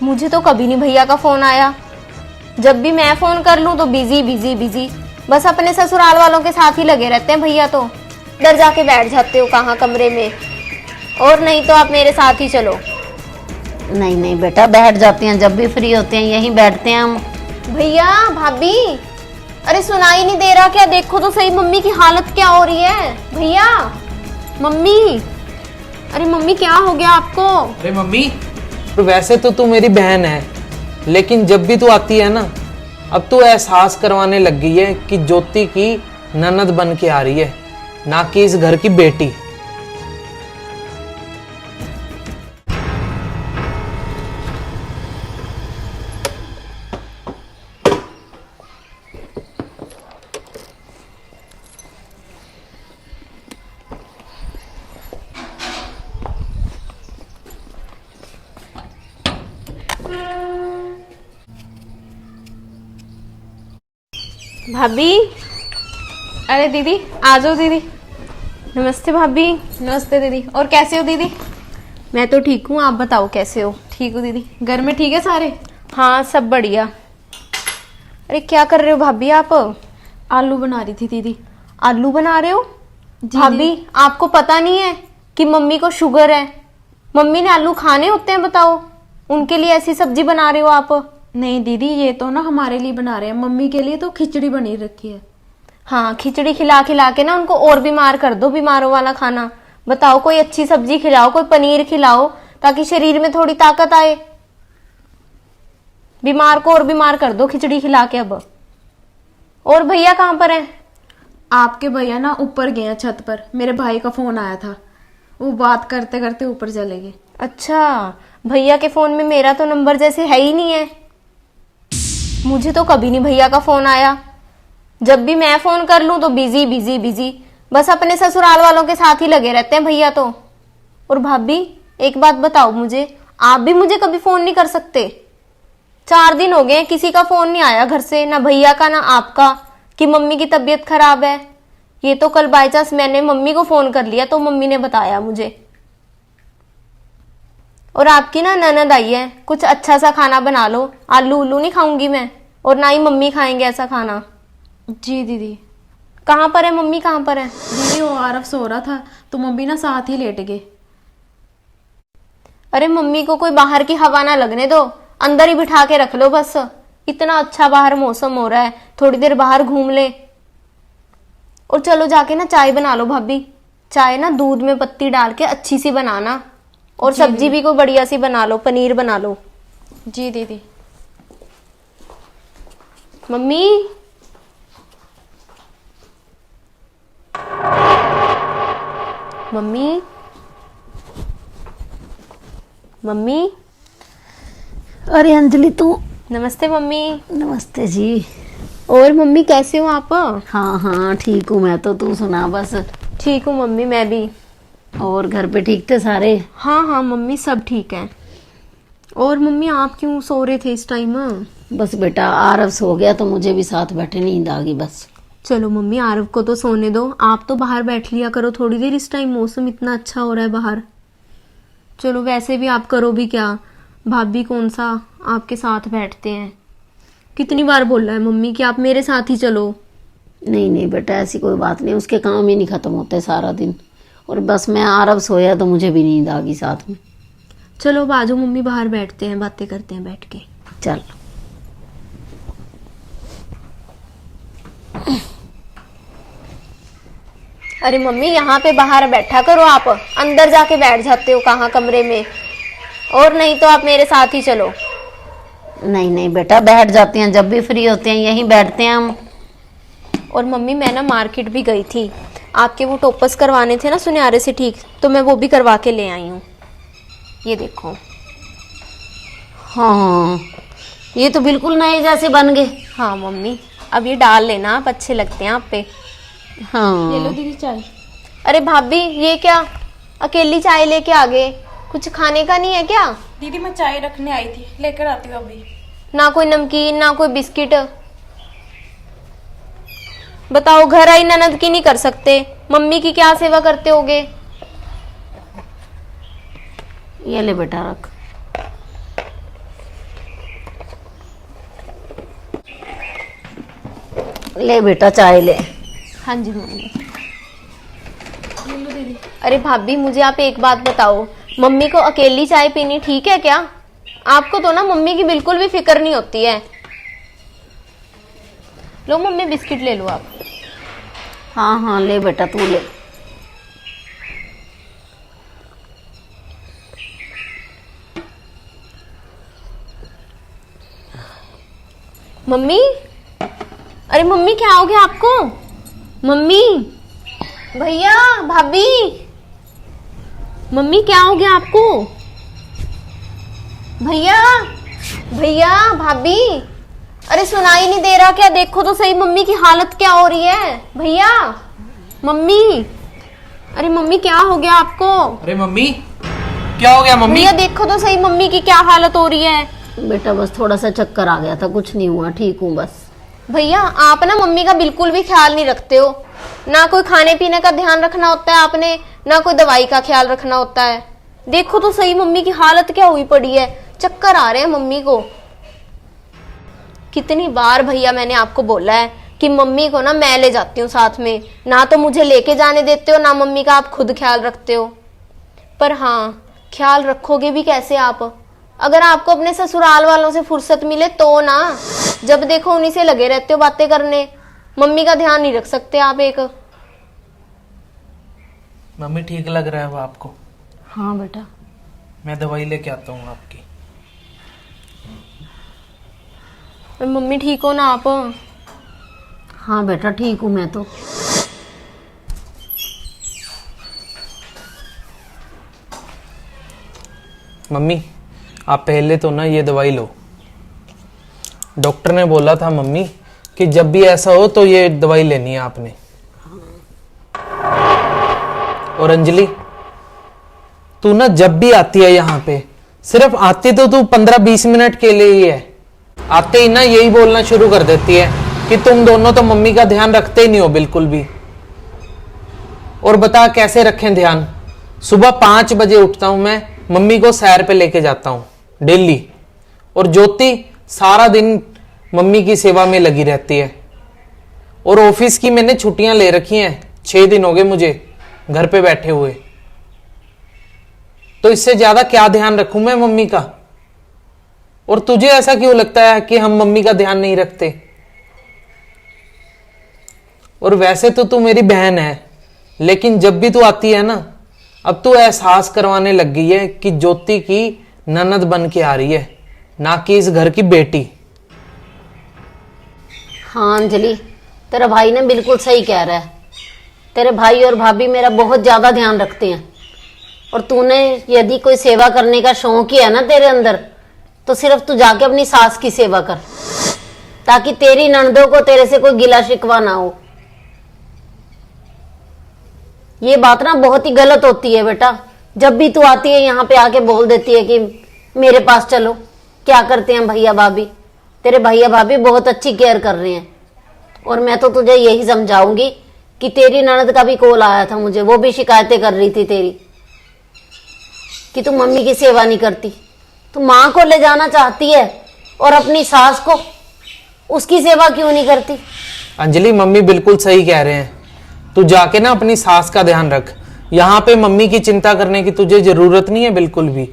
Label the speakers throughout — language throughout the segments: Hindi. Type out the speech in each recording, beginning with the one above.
Speaker 1: मुझे तो कभी नहीं भैया का फोन आया। जब भी मैं फोन कर लूं तो बिजी बिजी बिजी। बस अपने ससुराल वालों के साथ ही लगे रहते हैं भैया तो। इधर जाके बैठ जाते हो कहाँ कमरे में, और नहीं तो आप मेरे साथ ही चलो।
Speaker 2: नहीं नहीं बेटा, बैठ जाते हैं, जब भी फ्री होते हैं यहीं बैठते हैं हम।
Speaker 1: भैया भाभी, अरे सुनाई नहीं दे रहा क्या? देखो तो सही मम्मी की हालत क्या हो रही है। भैया, मम्मी, अरे मम्मी क्या हो गया आपको?
Speaker 3: अरे मम्मी, वैसे तो तू मेरी बहन है, लेकिन जब भी तू आती है ना, अब तू एहसास करवाने लग गई है कि ज्योति की ननद बन के आ रही है, ना कि इस घर की बेटी।
Speaker 1: भाभी, अरे दीदी आ जाओ दीदी। नमस्ते भाभी। नमस्ते दीदी। और कैसे हो दीदी? मैं तो ठीक हूँ, आप बताओ कैसे हो? ठीक हो दीदी। घर में ठीक है सारे? हाँ सब बढ़िया। अरे क्या कर रहे हो भाभी आप?
Speaker 4: आलू बना रही थी दीदी।
Speaker 1: आलू बना रहे हो?
Speaker 4: जी
Speaker 1: भाभी आपको पता नहीं है कि मम्मी को शुगर है? मम्मी ने आलू खाने होते हैं बताओ? उनके लिए ऐसी सब्जी बना रहे हो आप?
Speaker 4: नहीं दीदी, ये तो ना हमारे लिए बना रहे हैं, मम्मी के लिए तो खिचड़ी बनी रखी है।
Speaker 1: हाँ, खिचड़ी खिला खिला के ना उनको और बीमार कर दो, बीमारों वाला खाना। बताओ कोई अच्छी सब्जी खिलाओ, कोई पनीर खिलाओ, ताकि शरीर में थोड़ी ताकत आए। बीमार को और बीमार कर दो खिचड़ी खिला के अब। और भैया कहाँ पर हैं?
Speaker 4: आपके भैया ना ऊपर गए हैं छत पर, मेरे भाई का फोन आया था, वो बात करते करते ऊपर चले गए।
Speaker 1: अच्छा, भैया के फोन में मेरा तो नंबर जैसे है ही नहीं है। मुझे तो कभी नहीं भैया का फोन आया। जब भी मैं फोन कर लूं तो बिजी बिजी बिजी। बस अपने ससुराल वालों के साथ ही लगे रहते हैं भैया तो। और भाभी एक बात बताओ मुझे, आप भी मुझे कभी फोन नहीं कर सकते? 4 दिन हो गए किसी का फोन नहीं आया घर से, ना भैया का ना आपका, कि मम्मी की तबीयत खराब है। ये तो कल बाई चांस मैंने मम्मी को फोन कर लिया तो मम्मी ने बताया मुझे। और आपकी ना ननद आई है, कुछ अच्छा सा खाना बना लो। आलू उल्लू नहीं खाऊंगी मैं, और ना ही मम्मी खाएंगे ऐसा खाना।
Speaker 4: जी दीदी।
Speaker 1: कहाँ पर है मम्मी? कहाँ पर है?
Speaker 4: दीदी वो आरव सो रहा था तो मम्मी ना साथ ही लेट गए।
Speaker 1: अरे मम्मी को कोई बाहर की हवा ना लगने दो, अंदर ही बिठा के रख लो बस। इतना अच्छा बाहर मौसम हो रहा है, थोड़ी देर बाहर घूम ले। और चलो जाके ना चाय बना लो भाभी। चाय ना दूध में पत्ती डाल के अच्छी सी बनाना, और सब्जी भी कोई बढ़िया सी बना लो, पनीर बना लो।
Speaker 4: जी दीदी।
Speaker 1: Mummy, mummy, mummy.
Speaker 2: अरे अंजलि तू।
Speaker 1: नमस्ते मम्मी।
Speaker 2: नमस्ते जी।
Speaker 1: और मम्मी कैसे हो आप?
Speaker 2: हाँ हाँ ठीक हूँ मैं तो, तू सुना बस।
Speaker 1: ठीक हूँ मम्मी मैं भी।
Speaker 2: और घर पे ठीक थे सारे?
Speaker 1: हाँ हाँ मम्मी सब ठीक है। और मम्मी आप क्यों सो रहे थे इस टाइम?
Speaker 2: बस बेटा आरव सो गया तो मुझे भी साथ बैठे नींद आ गई बस।
Speaker 1: चलो मम्मी आरव को तो सोने दो, आप तो बाहर बैठ लिया करो थोड़ी देर। इस टाइम मौसम इतना अच्छा हो रहा है बाहर। चलो वैसे भी आप करो भी क्या, भाभी कौन सा आपके साथ बैठते हैं। कितनी बार बोल रहा है मम्मी कि आप मेरे साथ ही चलो।
Speaker 2: नहीं नहीं बेटा ऐसी कोई बात नहीं, उसके काम ही नहीं खत्म होते सारा दिन। और बस मैं आरव सोया तो मुझे भी नींद आ गई साथ में।
Speaker 1: चलो बाजू मम्मी, बाहर बैठते हैं, बातें करते हैं बैठ के।
Speaker 2: चल।
Speaker 1: अरे मम्मी यहाँ पे बाहर बैठा करो, आप अंदर जाके बैठ जाते हो कहाँ कमरे में। और नहीं तो आप मेरे साथ ही चलो।
Speaker 2: नहीं नहीं बेटा, बैठ जाते हैं, जब भी फ्री होते हैं यहीं बैठते हैं हम।
Speaker 1: और मम्मी मैं ना मार्केट भी गई थी, आपके वो टोपस करवाने थे ना सुनहरे से ठीक, तो मैं वो भी करवा के ले आई हूँ। ये देखो।
Speaker 2: हाँ ये तो बिल्कुल नए जैसे बन गए।
Speaker 1: हाँ मम्मी, अब ये डाल लेना, आप अच्छे लगते हैं आप पे।
Speaker 2: हाँ
Speaker 4: ये लो दीदी चाय।
Speaker 1: अरे भाभी ये क्या, अकेली चाय लेके आ गए? कुछ खाने का नहीं है क्या?
Speaker 4: दीदी मैं चाय रखने आई थी, लेकर आती हूँ अभी।
Speaker 1: ना कोई नमकीन ना कोई बिस्किट। बताओ घर आई ननद की नहीं कर सकते, मम्मी की क्या सेवा करते होगे?
Speaker 2: ये ले बेटा रख। ले बेटा चाय ले।
Speaker 1: हाँ जी मम्मी। अरे भाभी मुझे आप एक बात बताओ, मम्मी को अकेली चाय पीनी ठीक है क्या? आपको तो ना मम्मी की बिल्कुल भी फिक्र नहीं होती है। लो मम्मी बिस्किट ले लो आप।
Speaker 2: हाँ हाँ ले बेटा तू ले।
Speaker 1: मम्मी, अरे मम्मी क्या हो गया आपको? मम्मी, भैया, भाभी, मम्मी क्या हो गया आपको? भैया, भैया, भाभी, अरे सुनाई नहीं दे रहा क्या? देखो तो सही मम्मी की हालत क्या हो रही है। भैया, मम्मी, अरे मम्मी क्या हो गया आपको?
Speaker 3: अरे मम्मी क्या हो गया मम्मी?
Speaker 1: भैया देखो तो सही मम्मी की क्या हालत हो रही है।
Speaker 2: बेटा बस थोड़ा सा चक्कर आ गया था, कुछ नहीं हुआ, ठीक हूँ बस।
Speaker 1: भैया आप ना मम्मी का बिल्कुल भी ख्याल नहीं रखते हो, ना कोई खाने पीने का ध्यान रखना होता है आपने, ना कोई दवाई का ख्याल रखना होता है। देखो तो सही मम्मी की हालत क्या हुई पड़ी है, चक्कर आ रहे हैं मम्मी को। कितनी बार भैया मैंने आपको बोला है कि मम्मी को ना मैं ले जाती हूँ साथ में, ना तो मुझे लेके जाने देते हो, ना मम्मी का आप खुद ख्याल रखते हो। पर हाँ, ख्याल रखोगे भी कैसे आप? अगर आपको अपने ससुराल वालों से फुर्सत मिले तो ना, जब देखो उन्हीं से लगे रहते हो बातें करने, मम्मी का ध्यान नहीं रख सकते आप एक।
Speaker 3: मम्मी ठीक लग रहा है वो आपको?
Speaker 2: हाँ बेटा।
Speaker 3: मैं दवाई लेके आता हूँ आपकी।
Speaker 1: मम्मी ठीक हो ना आप?
Speaker 2: हाँ बेटा ठीक हूँ मैं तो।
Speaker 3: मम्मी आप पहले तो ना ये दवाई लो। डॉक्टर ने बोला था मम्मी कि जब भी ऐसा हो तो ये दवाई लेनी है आपने। और अंजलि तू ना जब भी आती है यहाँ पे, सिर्फ आती तो तू 15-20 मिनट के लिए ही है। आते ही ना यही बोलना शुरू कर देती है कि तुम दोनों तो मम्मी का ध्यान रखते ही नहीं हो बिल्कुल भी। और बता कैसे रखें ध्यान? सुबह 5 बजे उठता हूं मैं, मम्मी को सैर पे लेके जाता हूं डेली, और ज्योति सारा दिन मम्मी की सेवा में लगी रहती है। और ऑफिस की मैंने छुट्टियां ले रखी हैं, 6 दिन हो गए मुझे घर पे बैठे हुए। तो इससे ज्यादा क्या ध्यान रखूं मैं मम्मी का? और तुझे ऐसा क्यों लगता है कि हम मम्मी का ध्यान नहीं रखते? और वैसे तो तू मेरी बहन है, लेकिन जब भी तू आती है ना, अब तू एहसास करवाने लग गई है कि ज्योति की ननद बन के आ रही है, ना कि इस घर की बेटी।
Speaker 2: हाँ अंजलि, तेरा भाई ने बिल्कुल सही कह रहा है। तेरे भाई और भाभी मेरा बहुत ज्यादा ध्यान रखते हैं। और तूने यदि कोई सेवा करने का शौक ही है ना तेरे अंदर, तो सिर्फ तू जाके अपनी सास की सेवा कर, ताकि तेरी ननदों को तेरे से कोई गिला शिकवा ना हो। ये बात ना बहुत ही गलत होती है बेटा। जब भी तू आती है यहाँ पे आके बोल देती है कि मेरे पास चलो, क्या करते हैं भैया भाभी। तेरे भैया भाभी बहुत अच्छी केयर कर रहे हैं। और मैं तो तुझे यही समझाऊंगी कि तेरी ननद का भी कॉल आया था मुझे, वो भी शिकायतें कर रही थी तेरी, कि तू मम्मी की सेवा नहीं करती। तू माँ को ले जाना चाहती है और अपनी सास को, उसकी सेवा क्यों नहीं करती?
Speaker 3: अंजलि मम्मी बिल्कुल सही कह रहे हैं। तू जाके ना अपनी सास का ध्यान रख। यहाँ पे मम्मी की चिंता करने की तुझे जरूरत नहीं है बिल्कुल भी।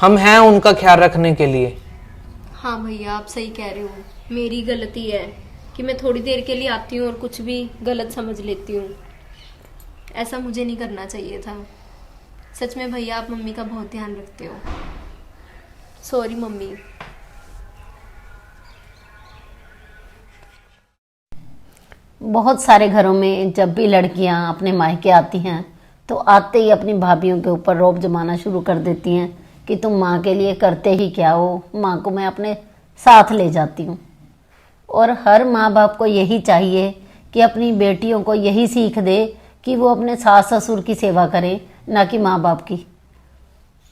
Speaker 3: हम हैं उनका ख्याल रखने के लिए।
Speaker 1: हाँ भैया आप सही कह रहे हो, मेरी गलती है कि मैं थोड़ी देर के लिए आती हूँ और कुछ भी गलत समझ लेती हूँ। ऐसा मुझे नहीं करना चाहिए था। सच में भैया आप मम्मी का बहुत ध्यान रखते हो। Sorry mummy.
Speaker 2: बहुत सारे घरों में जब भी लड़कियां अपने मायके आती हैं तो आते ही अपनी भाभीयों के ऊपर रौब जमाना शुरू कर देती हैं कि तुम माँ के लिए करते ही क्या हो, माँ को मैं अपने साथ ले जाती हूँ। और हर माँ बाप को यही चाहिए कि अपनी बेटियों को यही सीख दे कि वो अपने सास ससुर की सेवा करें, ना कि माँ बाप की।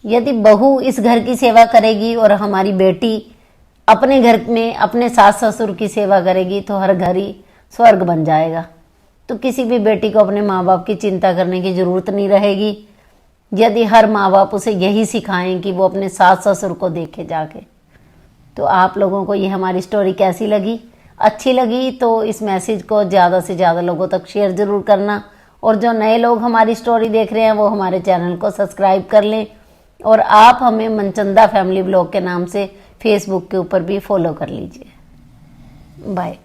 Speaker 2: यदि बहू इस घर की सेवा करेगी और हमारी बेटी अपने घर में अपने सास ससुर की सेवा करेगी तो हर घर ही स्वर्ग बन जाएगा। तो किसी भी बेटी को अपने माँ बाप की चिंता करने की जरूरत नहीं रहेगी, यदि हर माँ बाप उसे यही सिखाएं कि वो अपने सास ससुर को देखे जाके। तो आप लोगों को ये हमारी स्टोरी कैसी लगी अच्छी लगी तो इस मैसेज को ज़्यादा से ज़्यादा लोगों तक शेयर ज़रूर करना, और जो नए लोग हमारी स्टोरी देख रहे हैं वो हमारे चैनल को सब्सक्राइब कर लें, और आप हमें मनचंदा फैमिली ब्लॉग के नाम से फेसबुक के ऊपर भी फॉलो कर लीजिए। बाय।